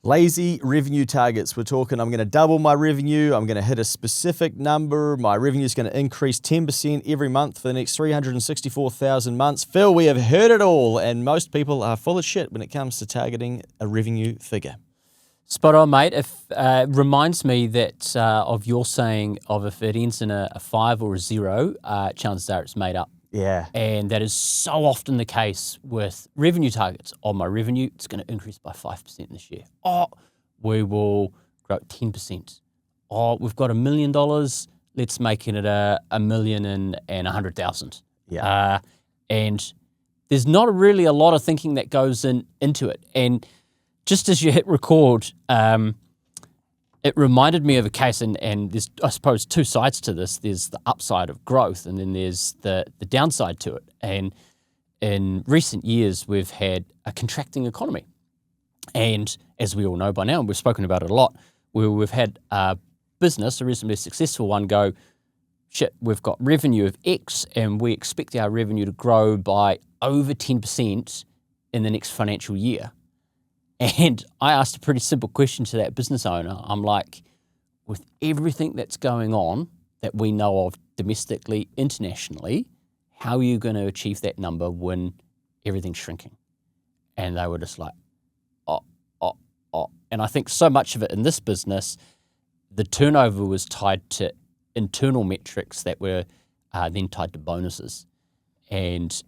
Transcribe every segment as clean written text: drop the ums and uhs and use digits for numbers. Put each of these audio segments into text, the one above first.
Lazy revenue targets. We're talking, I'm going to double my revenue. I'm going to hit a specific number. My revenue is going to increase 10% every month for the next 364,000 months. Phil, we have heard it all, and most people are full of shit when it comes to targeting a revenue figure. Spot on, mate. Reminds me that of your saying of if it ends in a 5 or a 0, chances are it's made up. Yeah. And that is so often the case with revenue targets. My revenue, it's going to increase by 5% this year. We will grow 10%. We've got $1 million. Let's make it a 1,100,000. Yeah. And there's not really a lot of thinking that goes into it. And just as you hit record, it reminded me of a case, and there's, I suppose, two sides to this. There's the upside of growth, and then there's the downside to it. And in recent years, we've had a contracting economy. And as we all know by now, and we've spoken about it a lot, we've had a business, a reasonably successful one, go, shit, we've got revenue of X, and we expect our revenue to grow by over 10% in the next financial year. And I asked a pretty simple question to that business owner. I'm like, with everything that's going on that we know of domestically, internationally, how are you going to achieve that number when everything's shrinking? And they were just like, oh. And I think so much of it in this business, the turnover was tied to internal metrics that were then tied to bonuses. And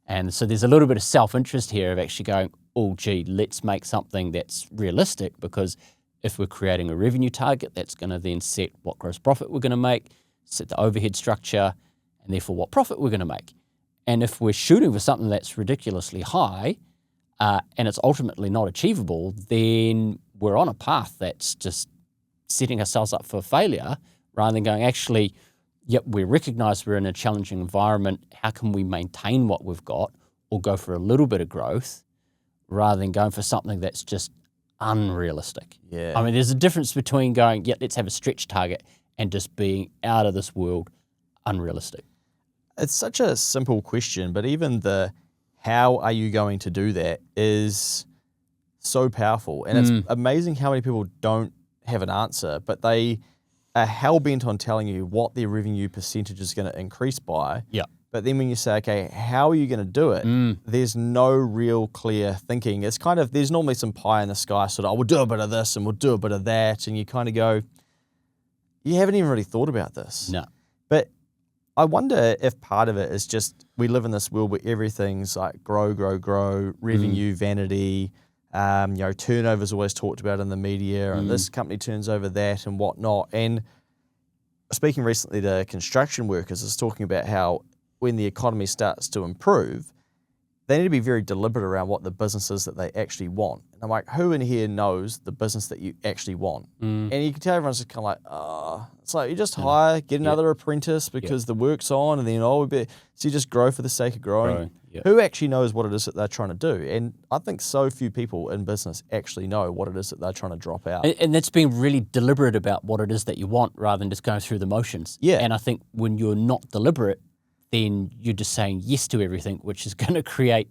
and so there's a little bit of self-interest here of actually going, oh, gee, let's make something that's realistic, because if we're creating a revenue target, that's going to then set what gross profit we're going to make, set the overhead structure, and therefore what profit we're going to make. And if we're shooting for something that's ridiculously high and it's ultimately not achievable, then we're on a path that's just setting ourselves up for failure, rather than going, actually, yep, we recognize we're in a challenging environment. How can we maintain what we've got or go for a little bit of growth, rather than going for something that's just unrealistic? Yeah. I mean, there's a difference between going, yeah, let's have a stretch target, and just being out of this world unrealistic. It's such a simple question, but even the how are you going to do that is so powerful. And it's amazing how many people don't have an answer, but they are hell-bent on telling you what their revenue percentage is going to increase by. Yeah. But then when you say, okay, how are you going to do it? There's no real clear thinking. It's kind of, there's normally some pie in the sky, sort of, we'll do a bit of this and we'll do a bit of that. And you kind of go, you haven't even really thought about this. No. But I wonder if part of it is just, we live in this world where everything's like grow, revenue, vanity, turnover's always talked about in the media, and this company turns over that and whatnot. And speaking recently to construction workers, I was talking about how when the economy starts to improve, they need to be very deliberate around what the business is that they actually want. And I'm like, who in here knows the business that you actually want? And you can tell everyone's just kind of like, it's like you just hire, get another apprentice because the work's on, and then, so you just grow for the sake of growing. Who actually knows what it is that they're trying to do? And I think so few people in business actually know what it is that they're trying to drop out. And that's being really deliberate about what it is that you want, rather than just going through the motions. Yeah. And I think when you're not deliberate, then you're just saying yes to everything, which is going to create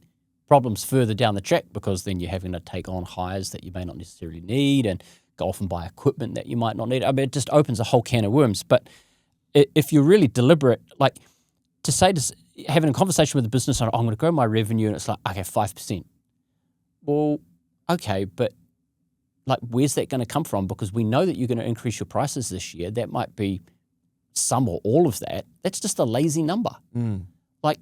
problems further down the track, because then you're having to take on hires that you may not necessarily need and go off and buy equipment that you might not need. I mean, it just opens a whole can of worms. But if you're really deliberate, like to say, having a conversation with a business owner, I'm going to grow my revenue, and it's like, okay, 5%. Well, okay, but like, where's that going to come from? Because we know that you're going to increase your prices this year. That might be some or all of that. That's just a lazy number. Like,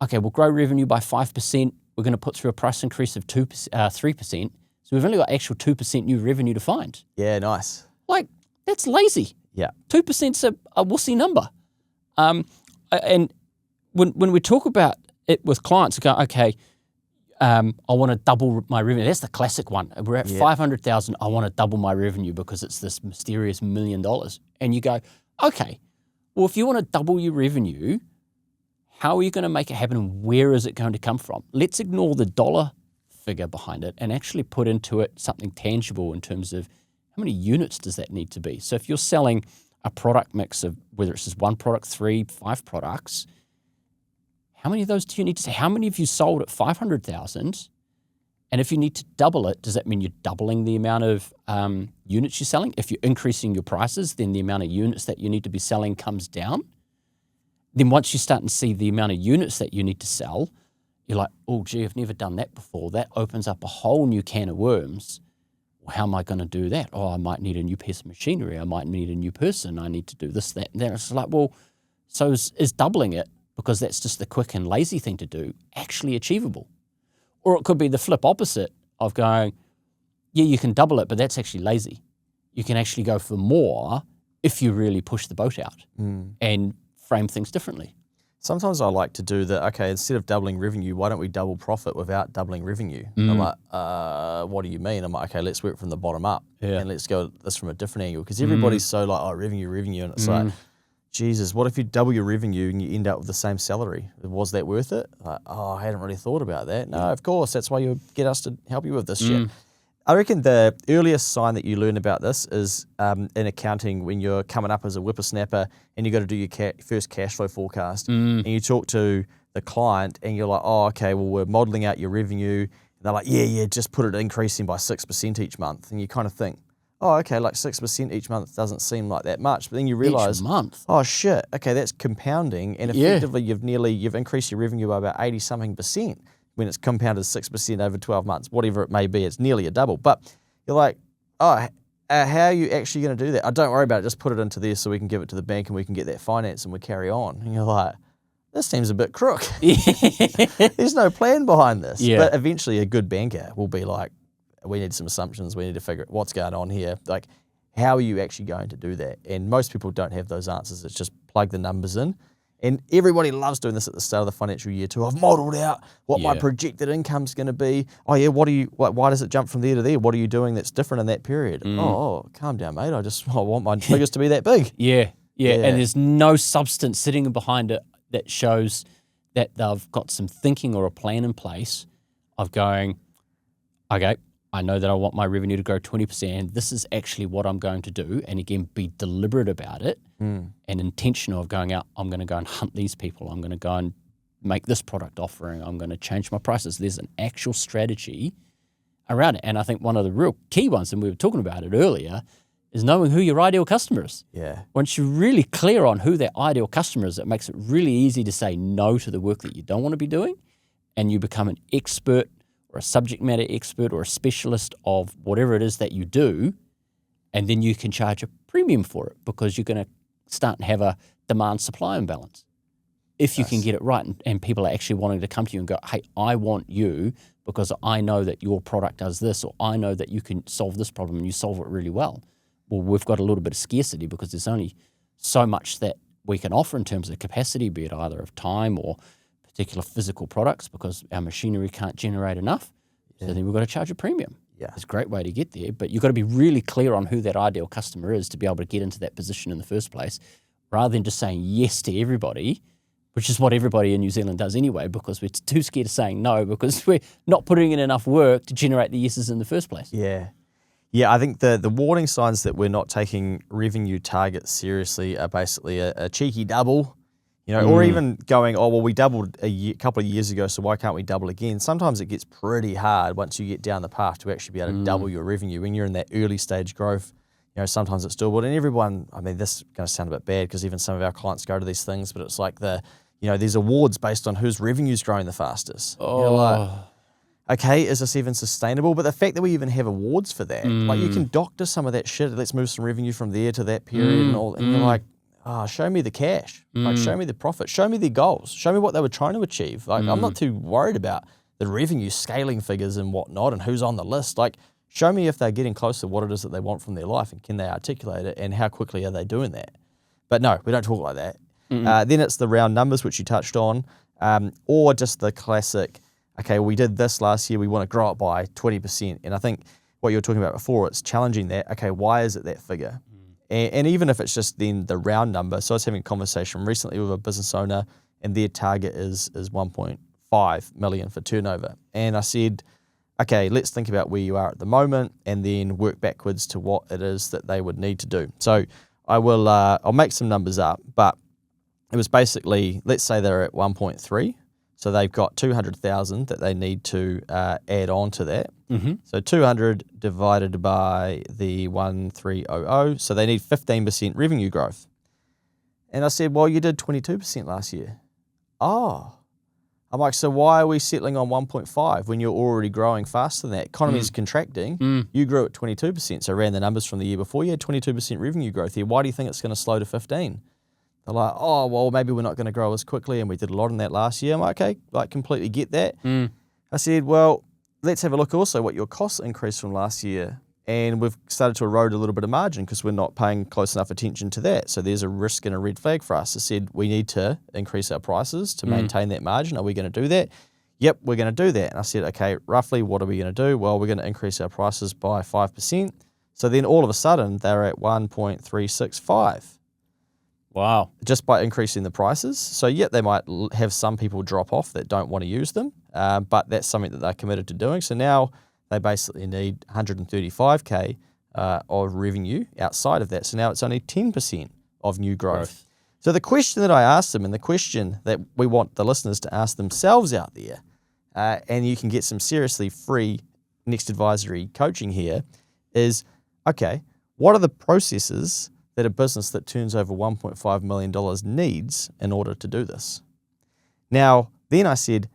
okay, we'll grow revenue by 5%. We're going to put through a price increase of 3%. So we've only got actual 2% new revenue to find. Yeah, nice. Like, that's lazy. Yeah. 2%'s a wussy number. And when we talk about it with clients, we go, okay, I want to double my revenue. That's the classic one. We're at 500,000. I want to double my revenue because it's this mysterious $1 million. And you go, okay, well, if you want to double your revenue, how are you going to make it happen, and where is it going to come from? Let's ignore the dollar figure behind it and actually put into it something tangible in terms of how many units does that need to be. So if you're selling a product mix of, whether it's just one product, 3, 5 products, how many of those do you need to say? How many have you sold at 500,000, And if you need to double it, does that mean you're doubling the amount of units you're selling? If you're increasing your prices, then the amount of units that you need to be selling comes down. Then once you start to see the amount of units that you need to sell, you're like, oh, gee, I've never done that before. That opens up a whole new can of worms. Well, how am I going to do that? Oh, I might need a new piece of machinery. I might need a new person. I need to do this, that, and that. It's like, well, so is doubling it, because that's just the quick and lazy thing to do, actually achievable? Or it could be the flip opposite of going, yeah, you can double it, but that's actually lazy. You can actually go for more if you really push the boat out and frame things differently. Sometimes I like to do that, okay, instead of doubling revenue, why don't we double profit without doubling revenue? I'm like, what do you mean? I'm like, okay, let's work from the bottom up and let's go at this from a different angle. Because everybody's so like, oh, revenue. And it's like, Jesus, what if you double your revenue and you end up with the same salary? Was that worth it? Like, oh, I hadn't really thought about that. No, of course. That's why you get us to help you with this shit. I reckon the earliest sign that you learn about this is in accounting, when you're coming up as a whippersnapper and you got to do your first cash flow forecast and you talk to the client and you're like, oh, okay, well, we're modeling out your revenue. And they're like, yeah, just put it increasing by 6% each month. And you kind of think, oh, okay, like 6% each month doesn't seem like that much. But then you realize, Each month? oh, shit, okay, that's compounding. And effectively, you've increased your revenue by about 80-something% when it's compounded 6% over 12 months, whatever it may be. It's nearly a double. But you're like, oh, how are you actually going to do that? Oh, don't worry about it. Just put it into there so we can give it to the bank and we can get that finance and we carry on. And you're like, this seems a bit crook. There's no plan behind this. Yeah. But eventually a good banker will be like, we need some assumptions. We need to figure out what's going on here. Like, how are you actually going to do that? And most people don't have those answers. It's just plug the numbers in. And everybody loves doing this at the start of the financial year too. I've modelled out what my projected income's going to be. Oh yeah, why does it jump from there to there? What are you doing that's different in that period? Oh, calm down, mate. I want my figures to be that big. Yeah. And there's no substance sitting behind it that shows that they've got some thinking or a plan in place of going, okay, I know that I want my revenue to grow 20%. This is actually what I'm going to do. And again, be deliberate about it and intentional of going out. I'm going to go and hunt these people. I'm going to go and make this product offering. I'm going to change my prices. There's an actual strategy around it. And I think one of the real key ones, and we were talking about it earlier, is knowing who your ideal customer is. Yeah. Once you're really clear on who that ideal customer is, it makes it really easy to say no to the work that you don't want to be doing, and you become an expert or a subject matter expert or a specialist of whatever it is that you do, and then you can charge a premium for it because you're going to start and have a demand-supply imbalance. If you can get it right and people are actually wanting to come to you and go, hey, I want you because I know that your product does this, or I know that you can solve this problem and you solve it really well. Well, we've got a little bit of scarcity because there's only so much that we can offer in terms of capacity, be it either of time or particular physical products, because our machinery can't generate enough. So then we've got to charge a premium. Yeah. It's a great way to get there, but you've got to be really clear on who that ideal customer is to be able to get into that position in the first place, rather than just saying yes to everybody, which is what everybody in New Zealand does anyway, because we're too scared of saying no because we're not putting in enough work to generate the yeses in the first place. Yeah. Yeah, I think the warning signs that we're not taking revenue targets seriously are basically a cheeky double, or even going, oh, well, we doubled a couple of years ago, so why can't we double again? Sometimes it gets pretty hard once you get down the path to actually be able to double your revenue. When you're in that early stage growth, sometimes it's doable. And everyone, I mean, this is going to sound a bit bad because even some of our clients go to these things, but it's like there's awards based on whose revenue's growing the fastest. Oh. Okay, is this even sustainable? But the fact that we even have awards for that, like you can doctor some of that shit. Let's move some revenue from there to that period and all. And you're like, show me the cash. Like, show me the profit. Show me their goals. Show me what they were trying to achieve. Like, I'm not too worried about the revenue scaling figures and whatnot and who's on the list. Like, show me if they're getting close to what it is that they want from their life and can they articulate it and how quickly are they doing that. But no, we don't talk like that. Then it's the round numbers, which you touched on, or just the classic, okay, we did this last year, we want to grow it by 20%. And I think what you were talking about before, it's challenging that. Okay, why is it that figure? And even if it's just then the round number. So I was having a conversation recently with a business owner and their target is 1.5 million for turnover. And I said, okay, let's think about where you are at the moment and then work backwards to what it is that they would need to do. So I'll make some numbers up, but it was basically, let's say they're at 1.3. So they've got 200,000 that they need to add on to that. Mm-hmm. So 200 divided by the 1300. So they need 15% revenue growth. And I said, well, you did 22% last year. Oh. I'm like, so why are we settling on 1.5 when you're already growing faster than that? Economy is contracting. You grew at 22%. So I ran the numbers from the year before. You had 22% revenue growth here. Why do you think it's going to slow to 15? They're like, oh, well, maybe we're not going to grow as quickly, and we did a lot in that last year. I'm like, okay, like completely get that. I said, well, let's have a look also what your costs increased from last year. And we've started to erode a little bit of margin because we're not paying close enough attention to that. So there's a risk and a red flag for us. I said, we need to increase our prices to maintain that margin. Are we going to do that? Yep, we're going to do that. And I said, okay, roughly what are we going to do? Well, we're going to increase our prices by 5%. So then all of a sudden they're at 1.365. Wow. Just by increasing the prices. So yeah, they might have some people drop off that don't want to use them, but that's something that they're committed to doing. So now they basically need 135K of revenue outside of that. So now it's only 10% of new growth. So the question that I asked them, and the question that we want the listeners to ask themselves out there, and you can get some seriously free Next Advisory coaching here, is, okay, what are the processes that a business that turns over $1.5 million needs in order to do this? Now, then I said,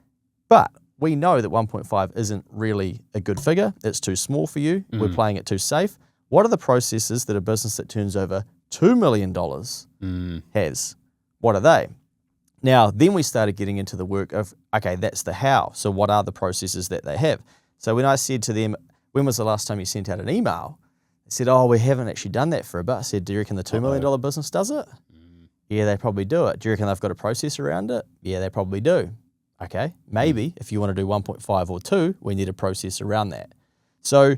but we know that 1.5 isn't really a good figure. It's too small for you. We're playing it too safe. What are the processes that a business that turns over $2 million has? What are they? Now, then we started getting into the work of, okay, that's the how. So what are the processes that they have? So when I said to them, when was the last time you sent out an email? They said, oh, we haven't actually done that for a bit. I said, do you reckon the $2 million business does it? Yeah, they probably do it. Do you reckon they've got a process around it? Yeah, they probably do. Okay, maybe if you want to do 1.5 or 2, we need a process around that. So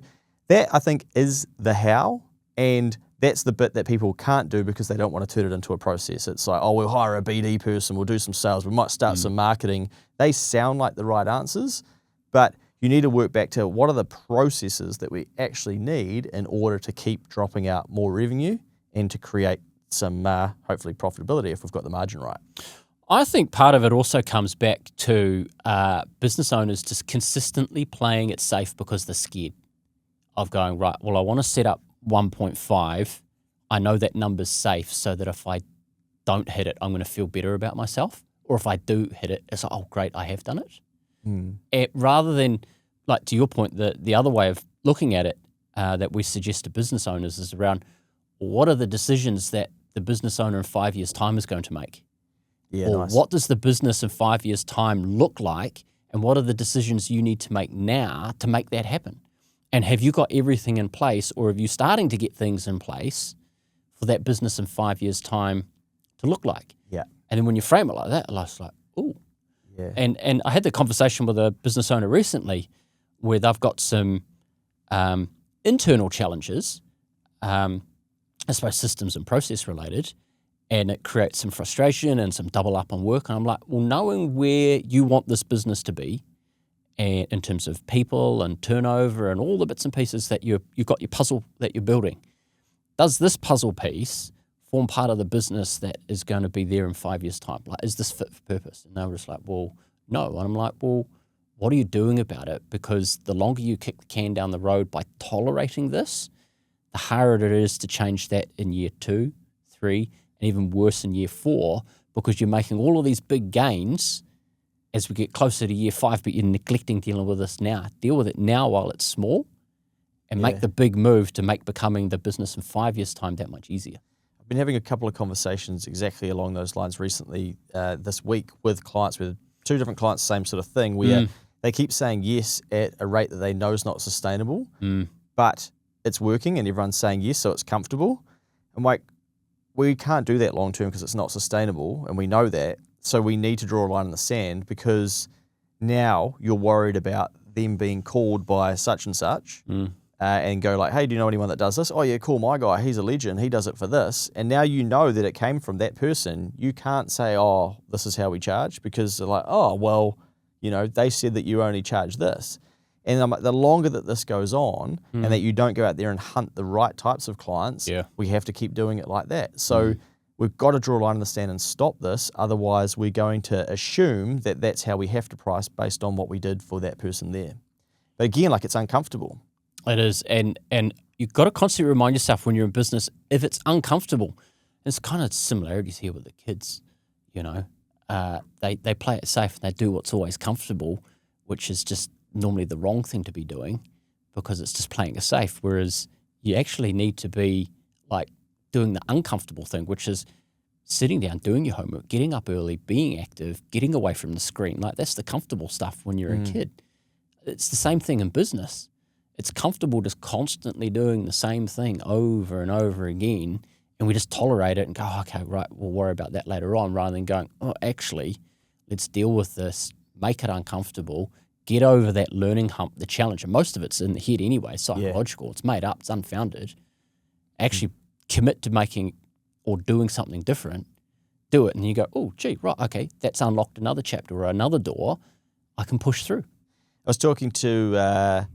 that, I think, is the how, and that's the bit that people can't do because they don't want to turn it into a process. It's like, oh, we'll hire a BD person, we'll do some sales, we might start some marketing. They sound like the right answers, but you need to work back to what are the processes that we actually need in order to keep dropping out more revenue and to create some, hopefully, profitability if we've got the margin right. I think part of it also comes back to business owners just consistently playing it safe because they're scared of going, right, well, I want to set up 1.5. I know that number's safe so that if I don't hit it, I'm going to feel better about myself. Or if I do hit it, it's like, oh, great, I have done it. Rather than, like to your point, the other way of looking at it that we suggest to business owners is around what are the decisions that the business owner in 5 years' time is going to make? Yeah, or nice. what does the business in 5 years' time look like, and what are the decisions you need to make now to make that happen? And have you got everything in place, or are you starting to get things in place for that business in 5 years' time to look like? Yeah. And then when you frame it like that, I was like, ooh. Yeah. And I had the conversation with a business owner recently where they've got some internal challenges, I suppose systems and process related, and it creates some frustration and some double up on work. And I'm like, well, knowing where you want this business to be, and in terms of people and turnover and all the bits and pieces that you've got your puzzle that you're building, does this puzzle piece form part of the business that is going to be there in 5 years' time? Like, is this fit for purpose? And they were just like, well, no. And I'm like, well, what are you doing about it? Because the longer you kick the can down the road by tolerating this, the harder it is to change that in year 2, 3, and even worse in year 4, because you're making all of these big gains as we get closer to year 5, but you're neglecting dealing with this now. Deal with it now while it's small, and make the big move to make becoming the business in 5 years' time that much easier. I've been having a couple of conversations exactly along those lines recently this week with clients, with 2 different clients, same sort of thing, where they keep saying yes at a rate that they know is not sustainable, but it's working and everyone's saying yes, so it's comfortable. I'm like, we can't do that long term because it's not sustainable, and we know that. So we need to draw a line in the sand, because now you're worried about them being called by such and such and go like, hey, do you know anyone that does this? Oh yeah, cool, my guy, he's a legend, he does it for this. And now you know that it came from that person. You can't say, oh, this is how we charge, because they're like, oh, well, you know, they said that you only charge this. And I'm like, the longer that this goes on and that you don't go out there and hunt the right types of clients, we have to keep doing it like that. So we've got to draw a line in the sand and stop this. Otherwise, we're going to assume that that's how we have to price based on what we did for that person there. But again, like, it's uncomfortable. It is, and you've got to constantly remind yourself when you're in business, if it's uncomfortable, there's kind of similarities here with the kids, you know. They play it safe and they do what's always comfortable, which is just normally the wrong thing to be doing because it's just playing it safe, whereas you actually need to be, like, doing the uncomfortable thing, which is sitting down, doing your homework, getting up early, being active, getting away from the screen. Like, that's the comfortable stuff when you're a kid. It's the same thing in business. It's comfortable just constantly doing the same thing over and over again, and we just tolerate it and go, okay, right, we'll worry about that later on, rather than going, oh, actually, let's deal with this, make it uncomfortable, get over that learning hump, the challenge. And most of it's in the head anyway, psychological. It's made up, it's unfounded. Actually commit to making or doing something different, do it, and you go, oh, gee, right, okay, that's unlocked another chapter or another door I can push through. I was talking to a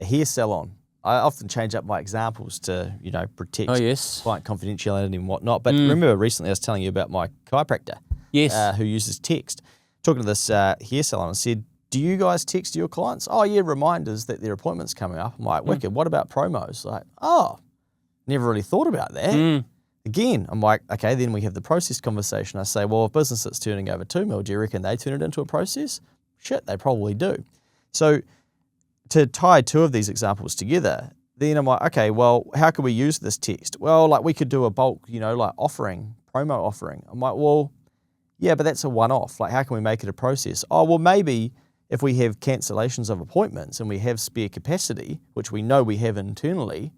hair salon. I often change up my examples to, you know, protect client confidentiality and whatnot. But remember recently I was telling you about my chiropractor who uses text. Talking to this hair salon, I said, do you guys text your clients? Oh, yeah, reminders that their appointment's coming up. I'm like, wicked, what about promos? Like, oh, never really thought about that. Again, I'm like, okay, then we have the process conversation. I say, well, if business that's turning over 2 mil, do you reckon they turn it into a process? Shit, they probably do. So to tie two of these examples together, then I'm like, okay, well, how can we use this text? Well, like, we could do a bulk, you know, like offering, promo offering. I'm like, well, yeah, but that's a one-off. Like, how can we make it a process? Oh, well, maybe if we have cancellations of appointments and we have spare capacity, which we know we have internally,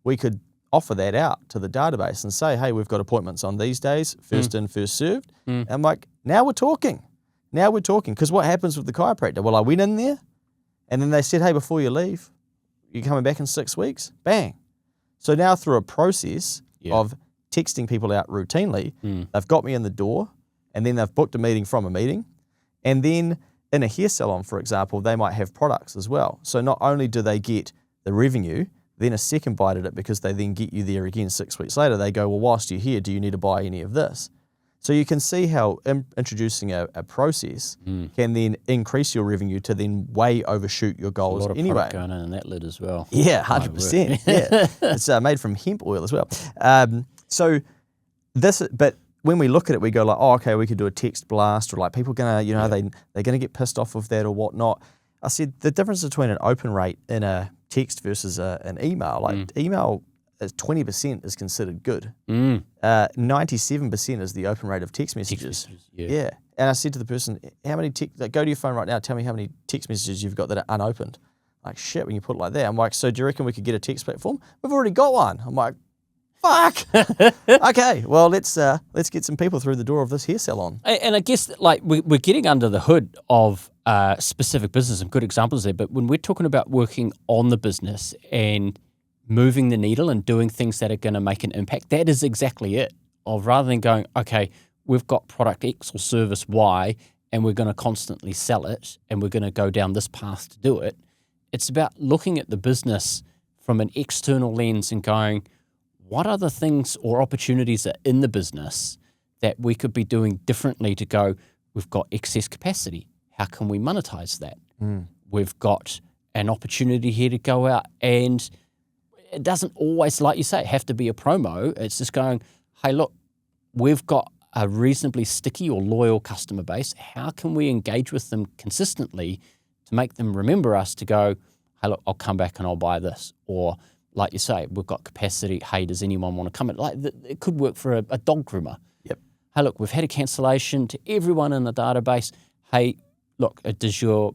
we could offer that out to the database and say, hey, we've got appointments on these days, first in, first served. And I'm like, now we're talking. Now we're talking. Because what happens with the chiropractor? Well, I went in there and then they said, hey, before you leave, you're coming back in 6 weeks. Bang. So now through a process of texting people out routinely, they've got me in the door and then they've booked a meeting from a meeting. And then in a hair salon, for example, they might have products as well. So not only do they get the revenue, then a second bite at it because they then get you there again 6 weeks later. They go, well, whilst you're here, do you need to buy any of this? So you can see how introducing a process can then increase your revenue to then way overshoot your goals anyway. A lot of product going in that lid as well. Yeah, 100%. Yeah, it's made from hemp oil as well. But when we look at it, we go like, oh, okay, we could do a text blast, or like people gonna, you know, they're gonna get pissed off with that or whatnot. I said the difference between an open rate in a text versus an email, like email is 20% is considered good. 97% is the open rate of text messages. Yeah. And I said to the person, how many go to your phone right now, tell me how many text messages you've got that are unopened. Like, shit, when you put it like that. I'm like, so do you reckon we could get a text platform? We've already got one. I'm like, fuck. Okay, well, let's get some people through the door of this hair salon. And I guess, like, we're getting under the hood of specific business and good examples there, but when we're talking about working on the business and moving the needle and doing things that are going to make an impact, that is exactly it. Of rather than going, okay, we've got product X or service Y and we're going to constantly sell it and we're going to go down this path to do it, it's about looking at the business from an external lens and going, what other things or opportunities are in the business that we could be doing differently to go, we've got excess capacity. How can we monetize that? We've got an opportunity here to go out, and it doesn't always, like you say, have to be a promo. It's just going, hey, look, we've got a reasonably sticky or loyal customer base. How can we engage with them consistently to make them remember us to go, hey, look, I'll come back and I'll buy this. Or like you say, we've got capacity. Hey, does anyone want to come in? Like, it could work for a dog groomer. Yep. Hey, look, we've had a cancellation to everyone in the database. Hey, look, does your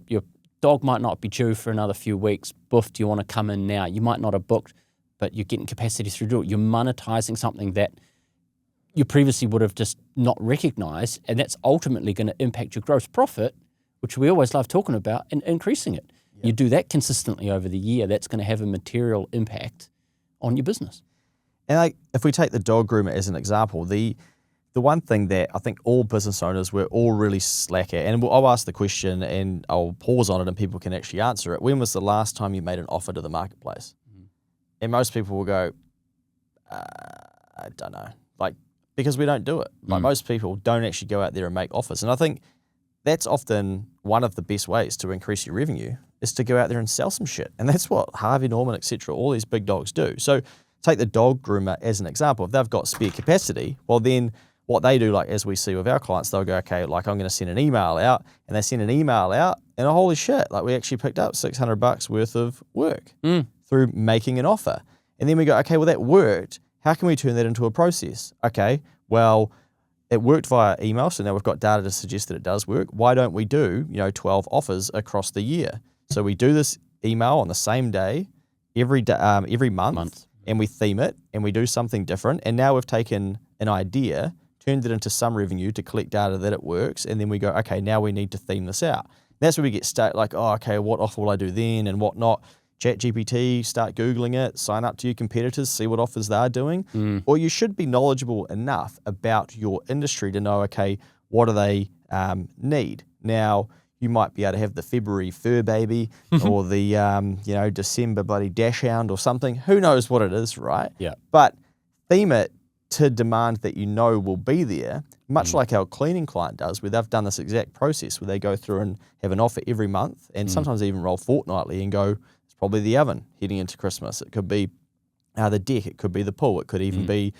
dog might not be due for another few weeks. Boof, do you want to come in now? You might not have booked, but you're getting capacity through the door. You're monetizing something that you previously would have just not recognized, and that's ultimately going to impact your gross profit, which we always love talking about, and increasing it. Yep. You do that consistently over the year, that's going to have a material impact on your business. And if we take the dog groomer as an example, the one thing that I think all business owners, we're all really slack at, and I'll ask the question and I'll pause on it and people can actually answer it. When was the last time you made an offer to the marketplace? And most people will go, I don't know. Like, because we don't do it. Like most people don't actually go out there and make offers. And I think that's often one of the best ways to increase your revenue is to go out there and sell some shit. And that's what Harvey Norman, etc., all these big dogs do. So take the dog groomer as an example. If they've got spare capacity, well then what they do, like as we see with our clients, they'll go, okay, like I'm going to send an email out, and they send an email out, and holy shit, like we actually picked up $600 worth of work through making an offer. And then we go, okay, well that worked. How can we turn that into a process? Okay, well, it worked via email, so now we've got data to suggest that it does work. Why don't we do, 12 offers across the year? So we do this email on the same day, every month, and we theme it, and we do something different. And now we've taken an idea, turned it into some revenue to collect data that it works, and then we go, okay, now we need to theme this out. That's where we get stuck, like, oh, okay, what offer will I do then and what not? ChatGPT, start Googling it, sign up to your competitors, see what offers they're doing. Or you should be knowledgeable enough about your industry to know, okay, what do they need? Now, you might be able to have the February fur baby or the, December bloody dash hound or something. Who knows what it is, right? Yeah. But theme it to demand that will be there, much like our cleaning client does, where they've done this exact process where they go through and have an offer every month and sometimes even roll fortnightly and go, it's probably the oven heading into Christmas. It could be the deck. It could be the pool. It could even be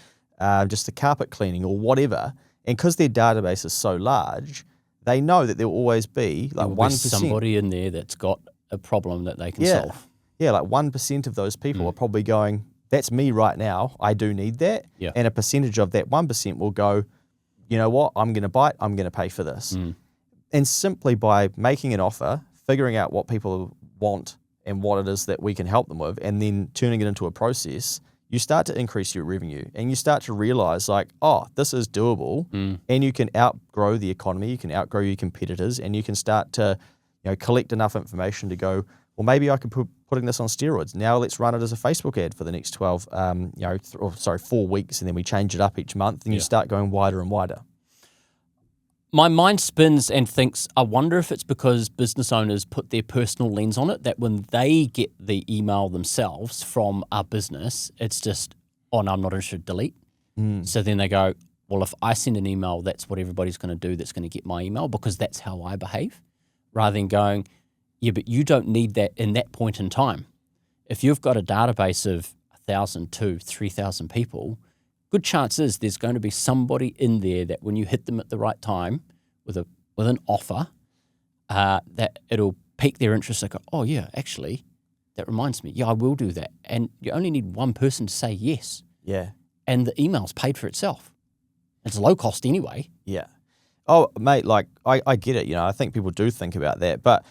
just the carpet cleaning or whatever. And because their database is so large, they know that there'll always be like 1%. Somebody in there that's got a problem that they can solve. Yeah, like 1% of those people are probably going, that's me right now. I do need that. Yeah. And a percentage of that 1% will go, you know what, I'm going to bite, I'm going to pay for this. And simply by making an offer, figuring out what people want and what it is that we can help them with, and then turning it into a process, you start to increase your revenue and you start to realize like, oh, this is doable and you can outgrow the economy, you can outgrow your competitors, and you can start to collect enough information to go, well, maybe I could putting this on steroids. Now let's run it as a Facebook ad for the next 4 weeks, and then we change it up each month, and you start going wider and wider. My mind spins and thinks, I wonder if it's because business owners put their personal lens on it, that when they get the email themselves from our business, it's just, oh no, I'm not interested, delete. So then they go, well, if I send an email, that's what everybody's going to do that's going to get my email because that's how I behave, rather than going, yeah, but you don't need that in that point in time. If you've got a database of 1,000 to 3,000 people, good chance is there's going to be somebody in there that when you hit them at the right time with an offer, that it'll pique their interest. They go, oh yeah, actually, that reminds me. Yeah, I will do that. And you only need one person to say yes. Yeah. And the email's paid for itself. It's low cost anyway. Yeah. Oh, mate, like I get it. I think people do think about that, but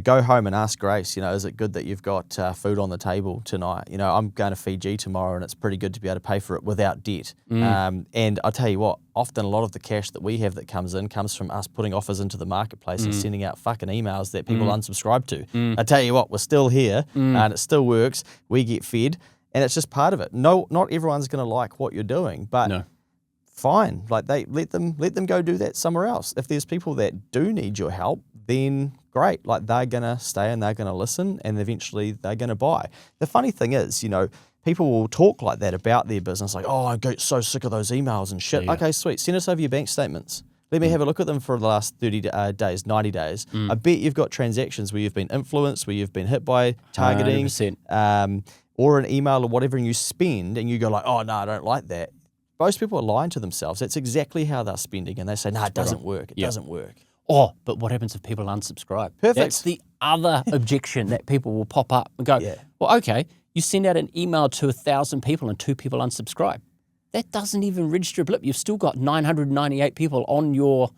go home and ask Grace, is it good that you've got food on the table tonight? I'm going to Fiji tomorrow and it's pretty good to be able to pay for it without debt. And I'll tell you what, often a lot of the cash that we have that comes in comes from us putting offers into the marketplace and sending out fucking emails that people unsubscribe to. I tell you what, we're still here and it still works. We get fed and it's just part of it. No, not everyone's going to like what you're doing, but fine. Like let them go do that somewhere else. If there's people that do need your help, then great. Like they're going to stay and they're going to listen and eventually they're going to buy. The funny thing is, people will talk like that about their business. Like, oh, I get so sick of those emails and shit. Yeah. Okay, sweet. Send us over your bank statements. Let me have a look at them for the last 30 days, 90 days. I bet you've got transactions where you've been influenced, where you've been hit by targeting, or an email or whatever, and you spend and you go like, oh, no, I don't like that. Most people are lying to themselves. That's exactly how they're spending. And they say, no, it doesn't work. It doesn't work. Oh, but what happens if people unsubscribe? Perfect. That's the other objection that people will pop up and go, well, okay, you send out an email to 1,000 people and 2 people unsubscribe. That doesn't even register a blip. You've still got 998 people on your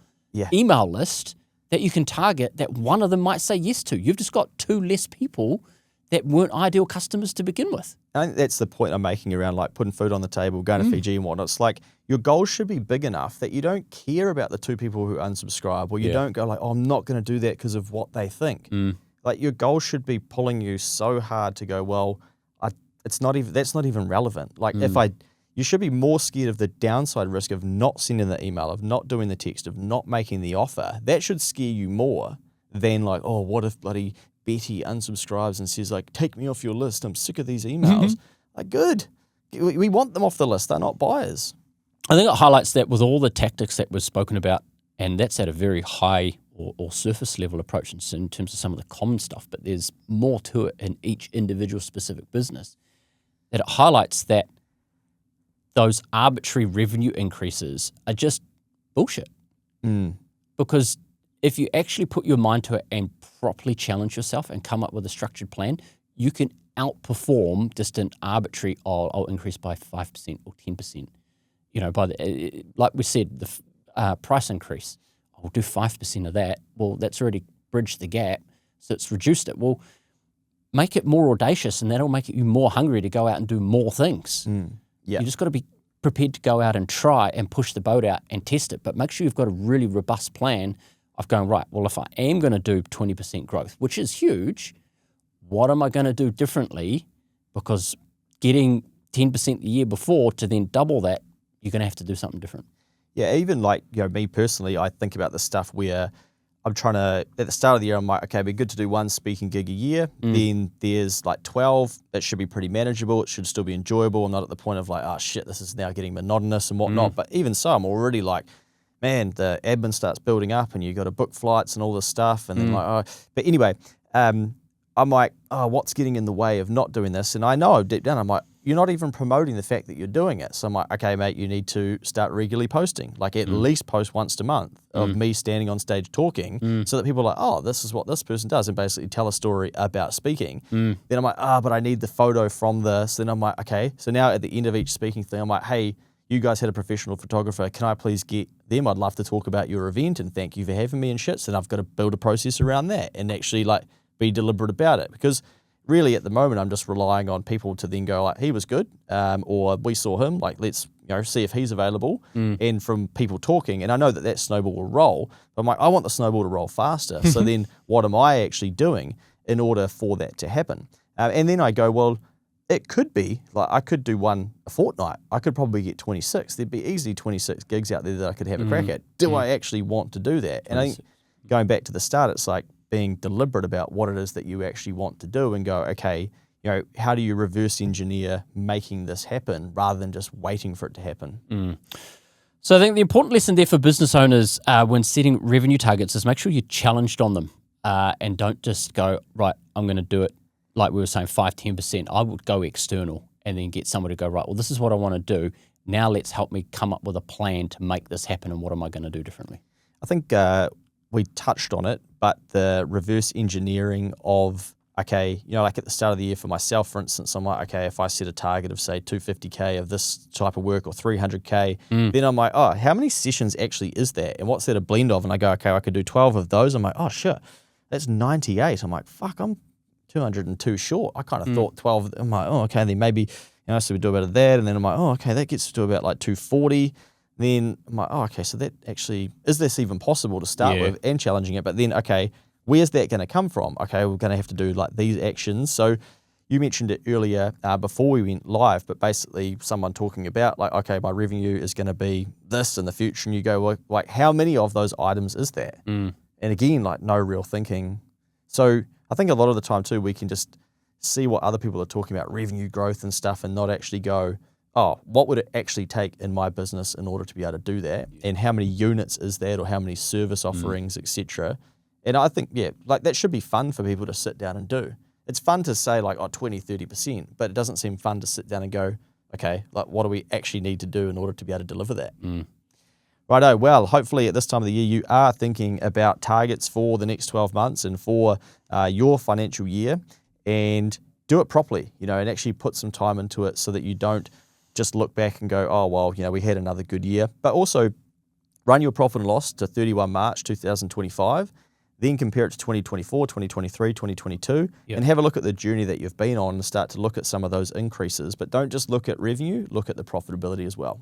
email list that you can target that one of them might say yes to. You've just got 2 less people that weren't ideal customers to begin with. I think that's the point I'm making around like putting food on the table, going to Fiji and whatnot. It's like your goals should be big enough that you don't care about the 2 people who unsubscribe, or you don't go like, oh, I'm not going to do that because of what they think. Like your goal should be pulling you so hard to go, well, that's not even relevant. Like you should be more scared of the downside risk of not sending the email, of not doing the text, of not making the offer. That should scare you more than like, oh, what if bloody Betty unsubscribes and says like, take me off your list. I'm sick of these emails. Like, good. We want them off the list. They're not buyers. I think it highlights that with all the tactics that we've spoken about, and that's at a very high or surface level approach in terms of some of the common stuff, but there's more to it in each individual specific business, that it highlights that those arbitrary revenue increases are just bullshit. Because if you actually put your mind to it and properly challenge yourself and come up with a structured plan, you can outperform just an arbitrary, I'll increase by 5% or 10%. You know, like we said, the price increase, I'll do 5% of that. Well, that's already bridged the gap, so it's reduced it. Well, make it more audacious, and that'll make you more hungry to go out and do more things. Yeah. You just got to be prepared to go out and try and push the boat out and test it, but make sure you've got a really robust plan of going, right, well, if I am going to do 20% growth, which is huge, what am I going to do differently? Because getting 10% the year before to then double that, you're going to have to do something different. Yeah, even like, me personally, I think about the stuff where I'm trying to, at the start of the year, I'm like, okay, it'd be good to do one speaking gig a year. Then there's like 12. It should be pretty manageable. It should still be enjoyable. I'm not at the point of like, oh shit, this is now getting monotonous and whatnot. But even so, I'm already like, man, the admin starts building up and you got to book flights and all this stuff. And then like, oh, but anyway, I'm like, oh, what's getting in the way of not doing this? And I know deep down, I'm like, you're not even promoting the fact that you're doing it. So I'm like, okay, mate, you need to start regularly posting, like at least post once a month of me standing on stage talking so that people are like, oh, this is what this person does, and basically tell a story about speaking. Then I'm like, but I need the photo from this. Then I'm like, okay. So now at the end of each speaking thing, I'm like, hey, you guys had a professional photographer. Can I please get them? I'd love to talk about your event and thank you for having me and shit. So then I've got to build a process around that and actually like be deliberate about it, because really at the moment I'm just relying on people to then go like, he was good, or we saw him, like let's see if he's available, and from people talking, and I know that snowball will roll, but I'm like, I want the snowball to roll faster. So then what am I actually doing in order for that to happen? And then I go, well, it could be like I could do one a fortnight. I could probably get 26. There'd be easily 26 gigs out there that I could have a crack at. Do I actually want to do that? And I think going back to the start, it's like being deliberate about what it is that you actually want to do and go, okay, how do you reverse engineer making this happen rather than just waiting for it to happen? So I think the important lesson there for business owners when setting revenue targets is make sure you're challenged on them and don't just go, right, I'm going to do it like we were saying, 5-10%. I would go external and then get someone to go, right, well, this is what I want to do. Now let's help me come up with a plan to make this happen, and what am I going to do differently? I think we touched on it, but the reverse engineering of, okay, like at the start of the year for myself, for instance, I'm like, okay, if I set a target of say 250K of this type of work or 300K, then I'm like, oh, how many sessions actually is there? And what's that a blend of? And I go, okay, I could do 12 of those. I'm like, oh shit, that's 98. I'm like, fuck, I'm 202 short. I kind of thought 12. I'm like, oh, okay, then maybe, so we do a bit of that. And then I'm like, oh, okay, that gets to about like 240. Then I'm like, oh, okay, so that actually, is this even possible to start with and challenging it? But then, okay, where's that going to come from? Okay, we're going to have to do like these actions. So you mentioned it earlier before we went live, but basically someone talking about like, okay, my revenue is going to be this in the future. And you go, well, like, how many of those items is that? And again, like no real thinking. So I think a lot of the time too, we can just see what other people are talking about, revenue growth and stuff, and not actually go, oh, what would it actually take in my business in order to be able to do that? And how many units is that, or how many service offerings, etc. And I think, like that should be fun for people to sit down and do. It's fun to say like, 20, 30%, but it doesn't seem fun to sit down and go, okay, like what do we actually need to do in order to be able to deliver that? Righto, well, hopefully at this time of the year, you are thinking about targets for the next 12 months and for your financial year, and do it properly, and actually put some time into it so that you don't just look back and go, oh, well, we had another good year. But also run your profit and loss to 31 March 2025, then compare it to 2024, 2023, 2022, and have a look at the journey that you've been on and start to look at some of those increases. But don't just look at revenue, look at the profitability as well.